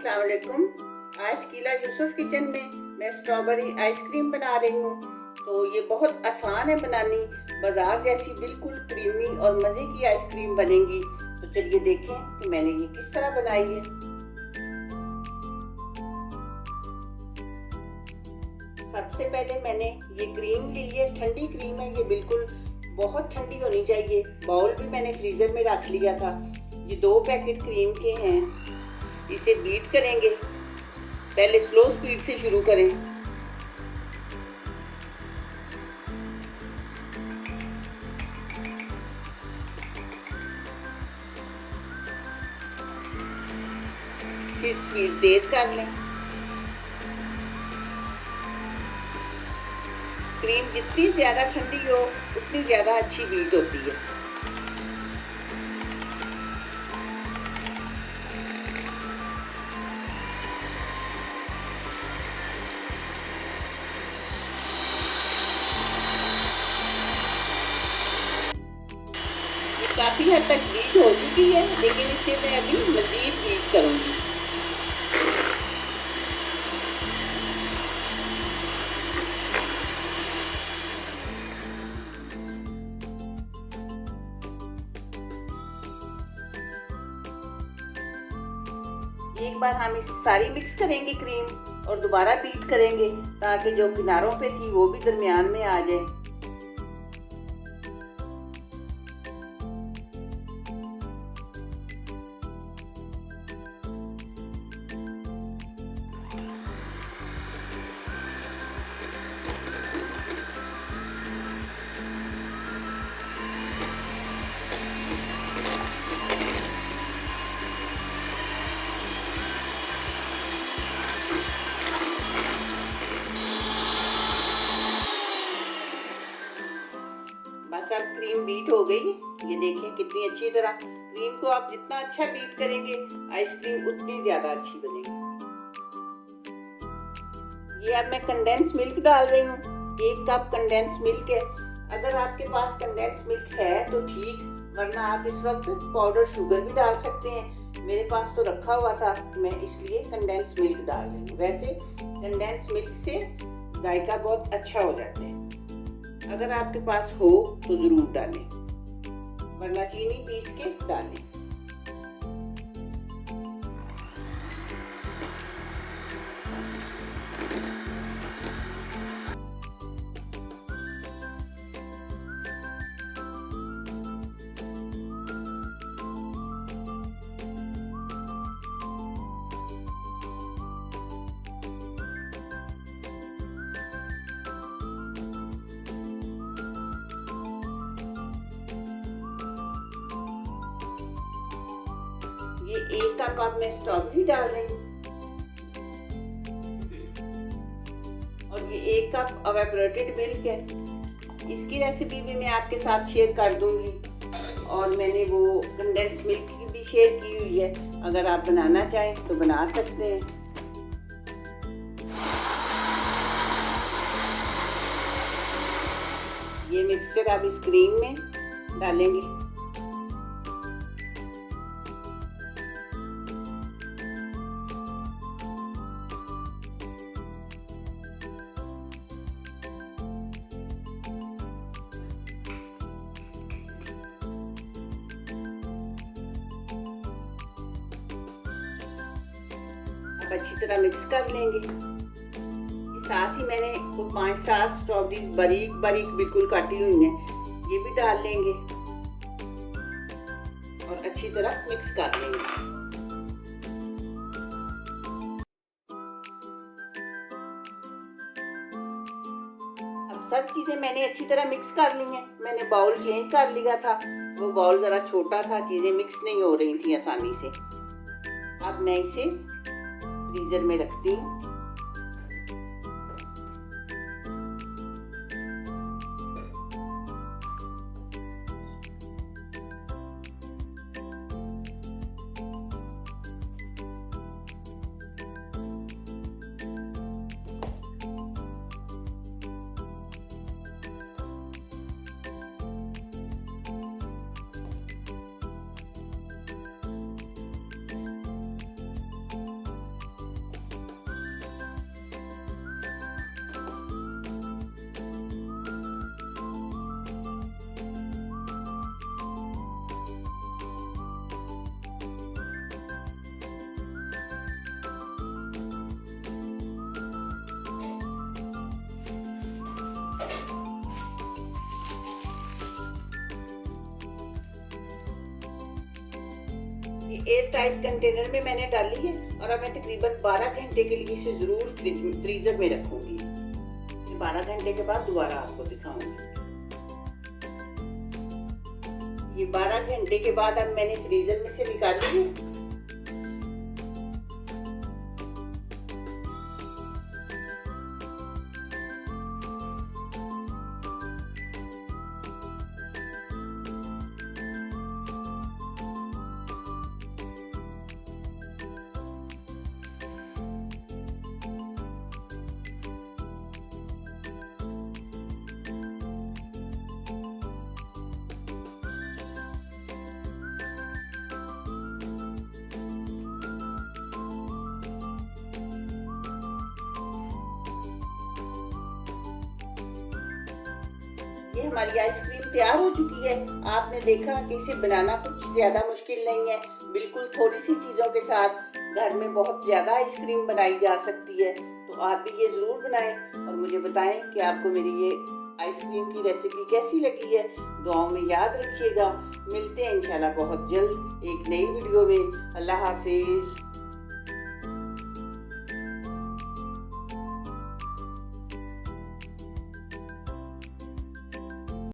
अस्सलाम वालेकुम। आज कीला यूसुफ किचन में मैं स्ट्रॉबेरी आइसक्रीम बना रही हूँ। तो ये बहुत आसान है बनानी, बाजार जैसी बिल्कुल क्रीमी और मज़े की आइसक्रीम बनेगी। तो चलिए देखें कि मैंने ये किस तरह बनाई है। सबसे पहले मैंने ये क्रीम ली है, ठंडी क्रीम है ये, बिल्कुल बहुत ठंडी होनी चाहिए। बाउल भी मैंने फ्रीज़र में रख लिया था। ये 2 पैकेट क्रीम के हैं। इसे बीट करेंगे। पहले स्लो स्पीड से शुरू करें। फिर स्पीड तेज कर लें। क्रीम जितनी ज़्यादा ठंडी हो उतनी ज़्यादा अच्छी बीट होती है। काफ़ी हद तक बीट हो चुकी है, लेकिन इसे मैं अभी मज़ीद बीट करूँगी। एक बार हम इस सारी मिक्स करेंगे क्रीम और दोबारा बीट करेंगे ताकि जो किनारों पे थी वो भी दरमियान में आ जाए। बस अब क्रीम बीट हो गई। ये देखें कितनी अच्छी तरह। क्रीम को आप जितना अच्छा बीट करेंगे आइसक्रीम उतनी ज़्यादा अच्छी बनेगी। ये अब मैं कंडेंस मिल्क डाल रही हूँ। 1 कप कंडेंस मिल्क है। अगर आपके पास कंडेंस मिल्क है तो ठीक, वरना आप इस वक्त पाउडर शुगर भी डाल सकते हैं। मेरे पास तो रखा हुआ था, मैं इसलिए कंडेंस मिल्क डाल रही हूँ। वैसे कंडेंस मिल्क से जायका बहुत अच्छा हो जाता है। अगर आपके पास हो तो ज़रूर डालें, वरना चीनी पीस के डालें। ये 1 कप अब मैं स्ट्रॉबेरी डाल रही हूँ और ये 1 कप एवापोरेटेड मिल्क है। इसकी रेसिपी भी मैं आपके साथ शेयर कर दूंगी और मैंने वो कंडेंस मिल्क की भी शेयर की हुई है। अगर आप बनाना चाहें तो बना सकते हैं। ये मिक्सचर अब इस क्रीम में डालेंगे। अच्छी तरह मिक्स कर लेंगे। साथ ही मैंने वो 5-7 स्ट्रॉबेरी बारीक बारीक बिल्कुल काटी हुई हैं, ये भी डाल लेंगे और अच्छी तरह मिक्स कर लेंगे। अब सब चीज़ें मैंने अच्छी तरह मिक्स कर ली हैं। मैंने बाउल चेंज कर लिया था, वो बाउल ज़रा छोटा था, चीज़ें मिक्स नहीं हो रही थी आसानी से। अब मैं इसे फ्रीजर में रखती हूँ। ये एयर टाइट कंटेनर में मैंने डाली है और अब मैं तकरीबन 12 घंटे के लिए इसे ज़रूर फ्रीज़र में रखूँगी। 12 घंटे के बाद दोबारा आपको दिखाऊंगी। ये 12 घंटे के बाद अब मैंने फ्रीज़र में से निकाली है। ये हमारी आइसक्रीम तैयार हो चुकी है। आपने देखा कि इसे बनाना कुछ ज़्यादा मुश्किल नहीं है। बिल्कुल थोड़ी सी चीज़ों के साथ घर में बहुत ज़्यादा आइसक्रीम बनाई जा सकती है। तो आप भी ये ज़रूर बनाएं और मुझे बताएं कि आपको मेरी ये आइसक्रीम की रेसिपी कैसी लगी है। दुआओं में याद रखिएगा। मिलते हैं इंशाल्लाह बहुत जल्द एक नई वीडियो में। अल्लाह हाफिज़।